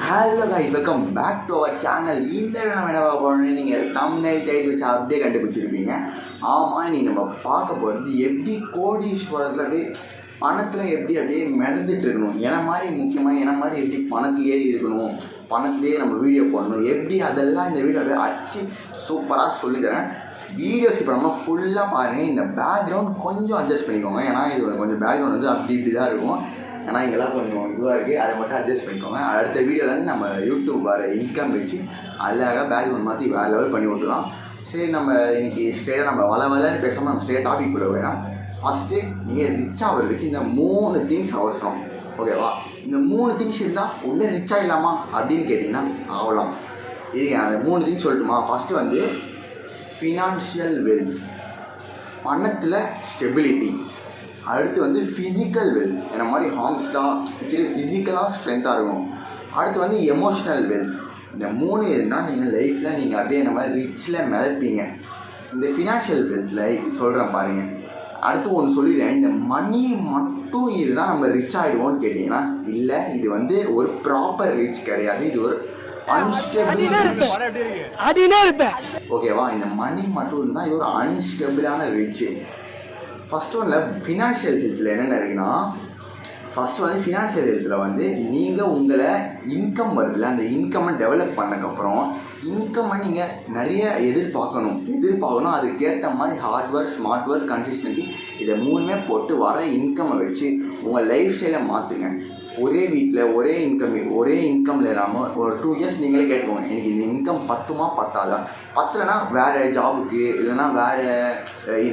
Hello guys, welcome back to our channel. இந்த நம்ம என்ன பார்க்க போகிறோம்னு நீங்கள் தம்ப்நெயில் டைட்டில் வச்சு அப்படியே கண்டுபிடிச்சிருப்பீங்க. ஆமாம், நீ நம்ம பார்க்க போகிறது எப்படி கோடீஸ்வரத்தில் அப்படியே பணத்தில் எப்படி அப்படியே மிதந்துட்டு இருக்கணும். ஏன்னா மாதிரி முக்கியமாக என்ன மாதிரி எப்படி பணத்திலே இருக்கணும், பணத்திலே நம்ம வீடியோ போடணும், எப்படி அதெல்லாம் இந்த வீடியோ அப்படியே அச்சு சூப்பராக சொல்லித்தரேன். வீடியோஸ் இப்போ நம்ம ஃபுல்லாக பாருங்கள். இந்த பேக்ரவுண்ட் கொஞ்சம் அட்ஜஸ்ட் பண்ணிக்கோங்க, ஏன்னா இது கொஞ்சம் பேக்ரவுண்ட் வந்து அப்படி இப்படி தான் இருக்கும். ஏன்னா இங்கெல்லாம் கொஞ்சம் இதுவாக இருக்குது, அதை மட்டும் அட்ஜஸ்ட் பண்ணிக்கோங்க. அடுத்த வீடியோவில் வந்து நம்ம யூடியூப் வர இன்கம் வச்சு அழகாக பேக்ரவுண்ட் மாற்றி வேறு லெவல் பண்ணி விட்டுலாம். சரி, நம்ம இன்றைக்கி ஸ்ட்ரெயிட்டாக நம்ம வளன்னு பேசாமல் நம்ம ஸ்ட்ரெயிட் டாபிக் கூட வேணாம். ஃபஸ்ட்டு நீங்கள் ரிச் ஆகிறதுக்கு இந்த 3 திங்ஸ் அவசரம், ஓகேவா? இந்த 3 திங்ஸ் இருந்தால் உடனே ரிச் ஆகிடலாமா அப்படின்னு கேட்டிங்கன்னா ஆகலாம். இருங்க, அந்த 3 திங்ஸ் சொல்லட்டுமா? ஃபஸ்ட்டு வந்து ஃபினான்ஷியல் வெல்த், பணத்தில் ஸ்டெபிலிட்டி. அடுத்து வந்து ஃபிசிக்கல் வெல்த், என்ன மாதிரி ஹார்ம்ஸ்லாம் ஆக்சுவலி ஃபிசிக்கலாக ஸ்ட்ரென்த்தாக இருக்கும். அடுத்து வந்து எமோஷ்னல் வெல்த். இந்த 3 இருந்தால் நீங்கள் லைஃப்பில் நீங்கள் அப்படியே என்ன மாதிரி ரிச்சில் மிதப்பீங்க. இந்த ஃபினான்ஷியல் வெல்த்தில் சொல்கிறேன் பாருங்கள். அடுத்து ஒன்று சொல்லிடுறேன், இந்த மணி மட்டும் இருந்தால் நம்ம ரிச் ஆகிடுவோம்னு கேட்டிங்கன்னா இல்லை, இது வந்து ஒரு ப்ராப்பர் ரிச் கிடையாது, இது ஒரு அன்ஸ்டேபிள். ஓகேவா? இந்த மணி மட்டும் இருந்தால் இது ஒரு அன்ஸ்டேபிளான ரிச்சு. ஃபஸ்ட்டு ஒன்றில் ஃபினான்ஷியல் ஹெல்த்தில் என்னென்ன இருக்குன்னா, ஃபஸ்ட்டு வந்து ஃபினான்ஷியல் ஹெல்த்தில் வந்து நீங்கள் உங்களை இன்கம் வருதுல்ல, அந்த இன்கம்மை டெவலப் பண்ணக்கப்புறம் இன்கம்மை நீங்கள் நிறைய எதிர்பார்க்கணும். அதுக்கேற்ற மாதிரி hard work, smart work, consistency, இதை 3மே போட்டு வர இன்கம்மை வச்சு உங்கள் லைஃப் ஸ்டைலை மாற்றுங்க. ஒரே வீட்டில் ஒரே இன்கமில் இல்லாமல் ஒரு 2 இயர்ஸ் நீங்களே கேட்டுக்கோங்க, எனக்கு இந்த இன்கம் பத்துமா பத்தாதா? பத்தலைன்னா வேறு ஜாபுக்கு இல்லைனா வேறு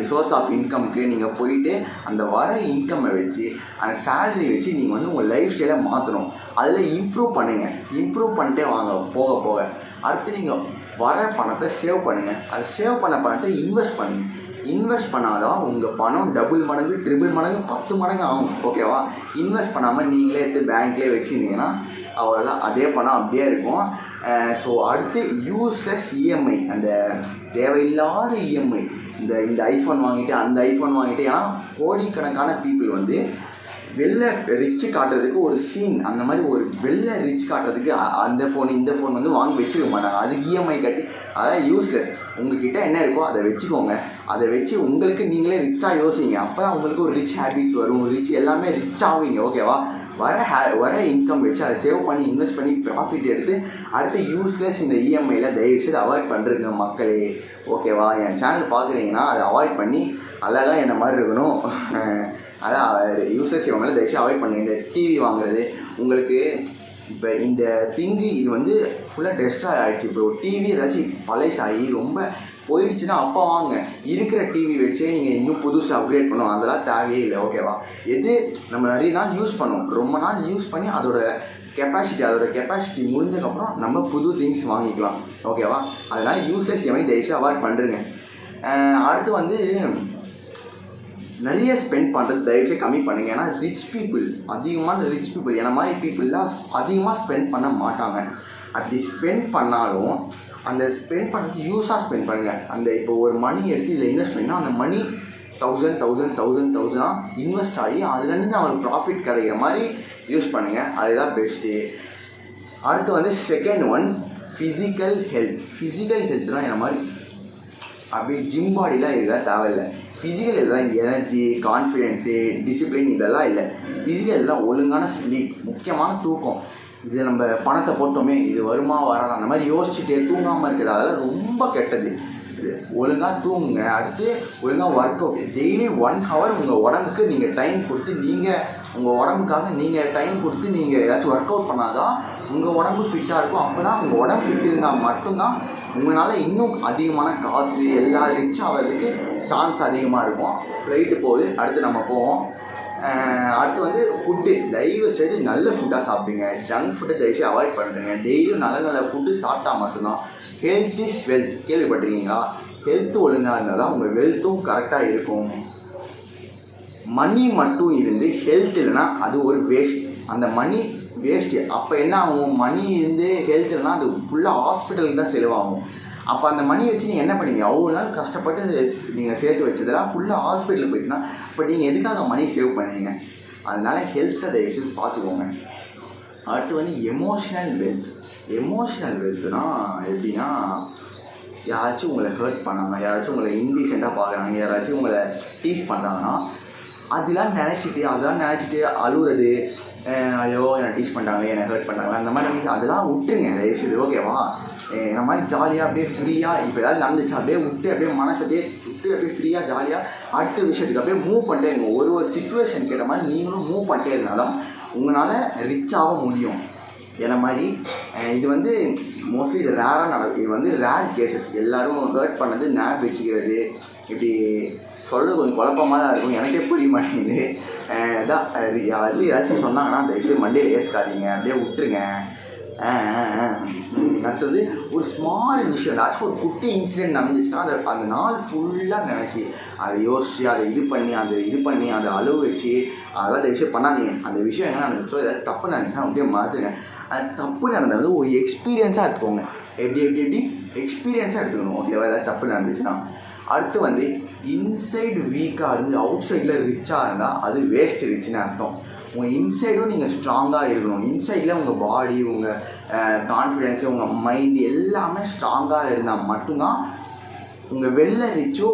சோர்ஸ் ஆஃப் இன்கமுக்கு நீங்கள் போயிட்டு அந்த வர இன்கம்மை வச்சு அந்த சேலரி வச்சு நீங்கள் வந்து உங்கள் லைஃப் ஸ்டைலை மாற்றணும். அதில் இம்ப்ரூவ் பண்ணிட்டே வாங்க போக. அடுத்து நீங்கள் வர பணத்தை சேவ் பண்ணுங்கள். அது சேவ் பண்ண பணத்தை இன்வெஸ்ட் பண்ணாதான் உங்கள் பணம் டபுள் மடங்கு, ட்ரிபிள் மடங்கு, 10 மடங்கு ஆகும், ஓகேவா? இன்வெஸ்ட் பண்ணாமல் நீங்களே எடுத்து பேங்க்லேயே வச்சுருந்தீங்கன்னா அவ்வளோதான், அதே பணம் அப்படியே இருக்கும். ஸோ அடுத்து யூஸ்லெஸ் இஎம்ஐ, அந்த தேவையில்லாத இஎம்ஐ, இந்த ஐஃபோன் வாங்கிட்டு அந்த ஐஃபோன் வாங்கிட்டு. ஏன்னா கோடிக்கணக்கான பீப்புள் வந்து வெளில ரிச்சு காட்டுறதுக்கு ஒரு சீன், அந்த மாதிரி ஒரு வெளில ரிச் காட்டுறதுக்கு அந்த ஃபோன் இந்த ஃபோன் வந்து வாங்கி வச்சுக்க மாட்டாங்க. அதுக்கு இஎம்ஐ கட்டி, அதாவது யூஸ்லெஸ். உங்கள்கிட்ட என்ன இருக்கோ அதை வச்சுக்கோங்க. அதை வச்சு உங்களுக்கு நீங்களே ரிச்சாக யோசிங்க. அப்போ தான் உங்களுக்கு ஒரு ரிச் ஹேபிட்ஸ் வரும், எல்லாமே ரிச் ஆவீங்க, ஓகேவா? வர இன்கம் வச்சு அதை சேவ் பண்ணி இன்வெஸ்ட் பண்ணி ப்ராஃபிட் எடுத்து அடுத்து யூஸ்லெஸ் இந்த இஎம்ஐயில் தயவுசெய்து அவாய்ட் பண்ணுறதுங்க மக்களே, ஓகேவா? என் சேனல் பார்க்குறீங்கன்னா அதை அவாய்ட் பண்ணி அழகாக என்ன மாதிரி இருக்கணும். அதான் யூஸ்லெஸ் இவங்களை தயவுசெய்து அவாய்ட் பண்ணுங்க. இந்த டிவி வாங்குறது உங்களுக்கு இப்போ இந்த திங்கு இது வந்து ஃபுல்லாக டெஸ்டாக ஆகிடுச்சு. இப்போ ஒரு டிவி ஏதாச்சும் பழைசாகி ரொம்ப போயிடுச்சுன்னா அப்போ வாங்க. இருக்கிற டிவி வச்சே நீங்கள் இன்னும் புதுசாக அப்கிரேட் பண்ணுவோம், அதெல்லாம் தேவையே இல்லை, ஓகேவா? எது நம்ம நிறைய நாள் யூஸ் பண்ணுவோம், ரொம்ப நாள் யூஸ் பண்ணி அதோட கெப்பாசிட்டி முடிஞ்சதுக்கப்புறம் நம்ம புது திங்ஸ் வாங்கிக்கலாம், ஓகேவா? அதனால் யூஸ்லெஸ் எவனை தயவுசெய்து அவாய்ட் பண்ணுறேங்க. அடுத்து வந்து நிறைய ஸ்பெண்ட் பண்ணுறது தயவுசெய்து கம்மி பண்ணுங்கள். ஏன்னா ரிச் பீப்புள் என்ன மாதிரி பீப்புளெலாம் அதிகமாக ஸ்பெண்ட் பண்ண மாட்டாங்க. அப்படி ஸ்பெண்ட் பண்ணாலும் அந்த ஸ்பெண்ட் பண்ணுறதுக்கு யூஸாக ஸ்பெண்ட் பண்ணுங்கள். அந்த இப்போ ஒரு மணி எடுத்து இதில் இன்வெஸ்ட் பண்ணிங்கன்னா அந்த மணி 1000 இன்வெஸ்ட் ஆகி அதுலேருந்து நம்மளுக்கு ப்ராஃபிட் கிடைக்கிற மாதிரி யூஸ் பண்ணுங்கள். அதுதான் பெஸ்ட்டு. அடுத்து வந்து செகண்ட் ஒன் ஃபிசிக்கல் ஹெல்த்னால் என்ன மாதிரி அப்படியே ஜிம் பாடிலாம் இதெல்லாம் தேவையில்லை. ஃபிசிக்கல் இதெல்லாம் எனர்ஜி, கான்ஃபிடென்ஸு, டிசிப்ளின் இதெல்லாம் இல்லை. ஃபிசிக்கல் இதெல்லாம் ஒழுங்கான ஸ்லீப், முக்கியமான தூக்கம். இது நம்ம பணத்தை போட்டோமே இது வருமா வராது அந்த மாதிரி யோசிச்சுட்டே தூங்காமல் இருக்குது, அதெல்லாம் ரொம்ப கெட்டது. இது ஒழுங்காக தூங்குங்க. அடுத்து ஒழுங்காக ஒர்க் அவுட், டெய்லி 1 hour உங்கள் உடம்புக்கு நீங்கள் டைம் கொடுத்து, உங்கள் உடம்புக்காக நீங்கள் டைம் கொடுத்து நீங்கள் ஏதாச்சும் ஒர்க் அவுட் பண்ணால் தான் உங்கள் உடம்பு ஃபிட்டாக இருக்கும். அப்போ தான் உங்கள் உடம்பு ஃபிட் இருந்தால் மட்டும்தான் உங்களால் இன்னும் அதிகமான காசு எல்லா ரிச் ஆகிறதுக்கு சான்ஸ் அதிகமாக இருக்கும். ஃப்ளைட்டு போகுது, அடுத்து நம்ம போவோம். அடுத்து வந்து ஃபுட்டு, தயவு செய்து நல்ல ஃபுட்டாக சாப்பிடுங்க. ஜங்க் ஃபுட்டை தயவுசெய்து அவாய்ட் பண்ணுறேங்க. டெய்லியும் நல்ல ஃபுட்டு சாப்பிட்டா மட்டும்தான். ஹெல்த் இஸ் வெல்த், கேள்விப்பட்டிருக்கீங்களா? ஹெல்த்து ஒழுங்காக இருந்தால் தான் உங்கள் வெல்த்தும் கரெக்டாக இருக்கும். மணி மட்டும் இருந்து ஹெல்த் இல்லைன்னா அது ஒரு வேஸ்ட், அந்த மணி வேஸ்ட்டு. அப்போ என்ன ஆகும்? மணி இருந்து ஹெல்த் இல்லைன்னா அது ஃபுல்லாக ஹாஸ்பிட்டலுக்கு தான் செலவாகும். அப்போ அந்த மணி வச்சு நீங்கள் என்ன பண்ணுவீங்க? அவ்வளோ நாள் கஷ்டப்பட்டு நீங்கள் சேர்த்து வச்சதெல்லாம் ஃபுல்லாக ஹாஸ்பிட்டலுக்கு போயிடுச்சுன்னா இப்போ நீங்கள் எதுக்காக மணி சேவ் பண்ணுவீங்க? அதனால் ஹெல்த்தை தயவுசெய்து பார்த்துக்கோங்க. அடுத்து வந்து எமோஷ்னல் வெல்த். எமோஷ்னல் வெல்த்னா எப்படின்னா, யாராச்சும் உங்களை ஹர்ட் பண்ணாங்க, யாராச்சும் உங்களை இன்டீசெண்டாக பார்க்குறாங்க, யாராச்சும் உங்களை டீஸ் பண்ணுறாங்கன்னா அதெல்லாம் நினச்சிட்டு அழுகுறது, ஐயோ என்னை டீஸ் பண்ணிட்டாங்க, என்னை ஹர்ட் பண்ணாங்க, அந்த மாதிரி அதெல்லாம் விட்டுருங்க தயவுசெய்து. ஓகேவா? இந்த மாதிரி ஜாலியாக அப்படியே ஃப்ரீயாக இப்போ ஏதாவது நடந்துச்சு அப்படியே விட்டு அப்படியே மனசை அப்படியே விட்டு அப்படியே ஃப்ரீயாக ஜாலியாக அடுத்த விஷயத்துக்கு அப்படியே மூவ் பண்ணிட்டே இருங்க. ஒரு சிச்சுவேஷன் கேட்ட மாதிரி நீங்களும் மூவ் பண்ணிட்டே இருந்தாலும் உங்களால் ரிச் ஆக முடியும். என்ன மாதிரி இது வந்து மோஸ்ட்லி இது ரேராக நடக்கும். இது வந்து ரேர் கேசஸ். எல்லோரும் ஹர்ட் பண்ணது ஞாபகம் வச்சுக்கிறது இப்படி சொல்கிறது கொஞ்சம் குழப்பமாக தான் இருக்கும். எனக்கே புரிய மாட்டேங்குது. இதான் ஏதாச்சும் சொன்னாங்கன்னா தயவுசெய்து மண்டையில் ஏற்காதீங்க, அப்படியே விட்டுருங்க. அடுத்தது ஒரு ஸ்மால் விஷயம், ஏதாச்சும் ஒரு குட்டி இன்சிடென்ட் நடந்துச்சுன்னா அதை அந்த நாள் ஃபுல்லாக நினச்சி அதை யோசித்து அதை இது பண்ணி அதை அழுவ வச்சு அதெல்லாம் அந்த விஷயம் பண்ணாதீங்க. அந்த விஷயம் என்ன நடந்துச்சோ ஏதாச்சும் தப்பு நடந்துச்சுன்னா அப்படியே மாற்றுங்க. அது தப்பு நடந்தது ஒரு எக்ஸ்பீரியன்ஸாக எடுத்துக்கோங்க. எப்படி எக்ஸ்பீரியன்ஸாக எடுத்துக்கணும். ஓகேவா? ஏதாவது தப்பு நடந்துச்சுன்னா. அடுத்து வந்து இன்சைடு வீக்காக இருந்து அவுட் சைடில் ரிச்சாக இருந்தால் அது வேஸ்ட் ரிச்சுன்னு அர்த்தம். உங்கள் இன்சைடும் நீங்கள் ஸ்ட்ராங்காக இருக்கணும். இன்சைடில் உங்கள் பாடி, உங்கள் கான்ஃபிடென்ஸு, உங்கள் மைண்டு எல்லாமே ஸ்ட்ராங்காக இருந்தால் மட்டும்தான் உங்கள் வெளில ரிச்சோ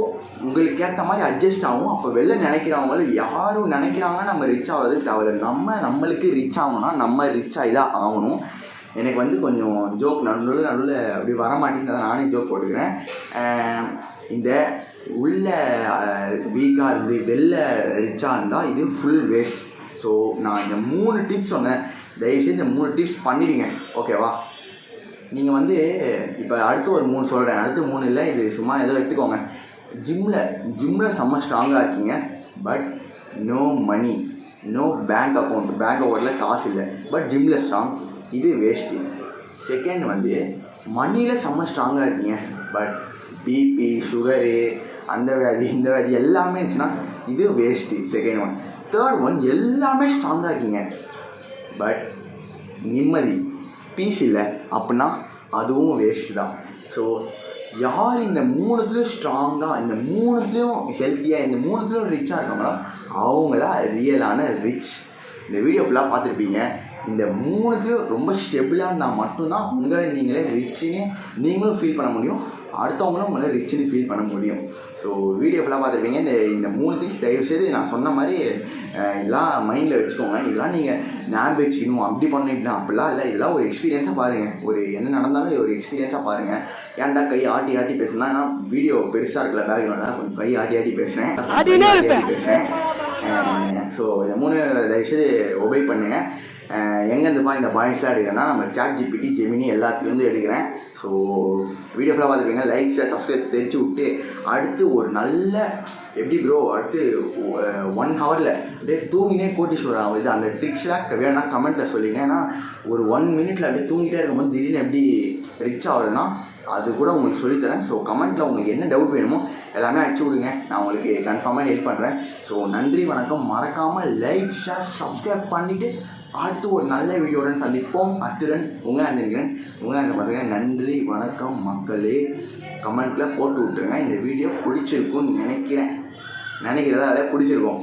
உங்களுக்கு ஏற்ற மாதிரி அட்ஜஸ்ட் ஆகும். அப்போ வெளில நினைக்கிறவங்களும் யாரும் நினைக்கிறாங்க நம்ம ரிச் ஆகிறது தவிர நம்மளுக்கு ரிச் ஆகணும்னா நம்ம ரிச் ஆகி தான் ஆகணும். எனக்கு வந்து கொஞ்சம் ஜோக் நடுவில் அப்படி வரமாட்டேங்கிறத நானே ஜோக் போட்டுக்கிறேன். இந்த உள்ள வீக்காக இருந்து வெளில ரிச்சாக இருந்தால் இது ஃபுல் வேஸ்ட். ஸோ நான் இந்த 3 டிப்ஸ் சொன்னேன். தயவுசெய்து இந்த 3 டிப்ஸ் பண்ணிவிடுங்க. ஓகேவா? நீங்கள் வந்து இப்போ அடுத்து ஒரு 3 சொல்கிறேன். அடுத்து 3 இல்லை, இது சும்மா ஏதோ எடுத்துக்கோங்க. ஜிம்மில் செம்ம ஸ்ட்ராங்காக இருக்கீங்க, but no money, no bank அக்கௌண்ட்டில் காசு இல்லை, பட் ஜிம்மில் ஸ்ட்ராங், இது வேஸ்ட்டு. செகண்ட் வந்து மணியில் செம்ம ஸ்ட்ராங்காக இருக்கீங்க, பட் பிபி, சுகரு, அந்த வியாதி இந்த வியாதி எல்லாமே இருந்துச்சுன்னா இது waste. Second one. Third one, எல்லாமே ஸ்ட்ராங்காக இருக்கீங்க, பட் நிம்மதி, பீஸ் இல்லை அப்படின்னா அதுவும் வேஸ்ட்டு தான். ஸோ யார் இந்த 3த்துலேயும் ஸ்ட்ராங்காக, இந்த 3த்துலேயும் ஹெல்த்தியாக, இந்த 3த்துலேயும் ரிச்சாக இருக்காங்களோ அவங்களாம் ரியலான ரிச். இந்த வீடியோ ஃபுல்லாக பார்த்துருப்பீங்க. இந்த 3த்துலேயும் ரொம்ப ஸ்டெபிளாக இருந்தால் மட்டும்தான் உங்களை நீங்களே ரிச்சுன்னு நீங்களும் ஃபீல் பண்ண முடியும், அடுத்தவங்களும் உங்களை ரிச்சுன்னு ஃபீல் பண்ண முடியும். ஸோ வீடியோ ஃபுல்லாக பார்த்துருப்பீங்க. இந்த 3 திங்ஸ் தயவுசெய்து நான் சொன்ன மாதிரி இதெல்லாம் மைண்டில் வச்சுக்கோங்க. இதெல்லாம் நீங்கள் ஞாபகம் வச்சுக்கணும், அப்படி பண்ணிடலாம் அப்படிலாம் இல்லை. இதெல்லாம் ஒரு எக்ஸ்பீரியன்ஸாக பாருங்கள். ஒரு என்ன நடந்தாலும் ஒரு எக்ஸ்பீரியன்ஸாக பாருங்கள். ஏன்டா கை ஆட்டி பேசுனா, ஏன்னா வீடியோ பெருசாக இருக்கல, பேக்ரவுண்டில் கொஞ்சம் கை ஆட்டி பேசுகிறேன். ஸோ இந்த 3 தயவுசெய்து ஒபே பண்ணுங்கள். எங்கேருந்துப்பா இந்த பாயிண்ட்ஸ்லாம் எடுக்கிறேன்னா நம்ம ChatGPT, ஜெமினி எல்லாத்துலேருந்து எடுக்கிறேன். ஸோ வீடியோ ஃபுல்லாக பார்த்துருப்பீங்க. லைக், ஷேர், சப்ஸ்கிரைப் தெரிச்சு விட்டு அடுத்து ஒரு நல்ல எப்படி ப்ரோ அடுத்து 1 ஹவரில் அப்படியே தூங்கினே கோட்டீஸ்வரர் ஆகுது. அந்த ட்ரிக்ஸ்லாம் வேணும்னா கமெண்ட்டில் சொல்லிங்க. ஏன்னா ஒரு 1 மினிட்ல அப்படியே தூங்கிட்டே இருக்கும்போது திடீர்னு எப்படி ரிச் ஆகுதுன்னா அது கூட உங்களுக்கு சொல்லித்தரேன். ஸோ கமெண்ட்டில் உங்களுக்கு என்ன டவுட் வேணுமோ எல்லாமே அடிச்சு விடுங்க, நான் உங்களுக்கு கன்ஃபார்மாக ஹெல்ப் பண்ணுறேன். ஸோ நன்றி, வணக்கம். மறக்காமல் லைக், ஷேர், சப்ஸ்கிரைப் பண்ணிவிட்டு அடுத்து ஒரு நல்ல வீடியோவுடன் சந்திப்போம். அத்துடன் உங்கள் அந்த பசங்க. நன்றி, வணக்கம் மக்களே. கமெண்ட்டில் போட்டு விட்டுருங்க. இந்த வீடியோ பிடிச்சிருக்குன்னு நினைக்கிறதா, அதை பிடிச்சிருக்கோம்.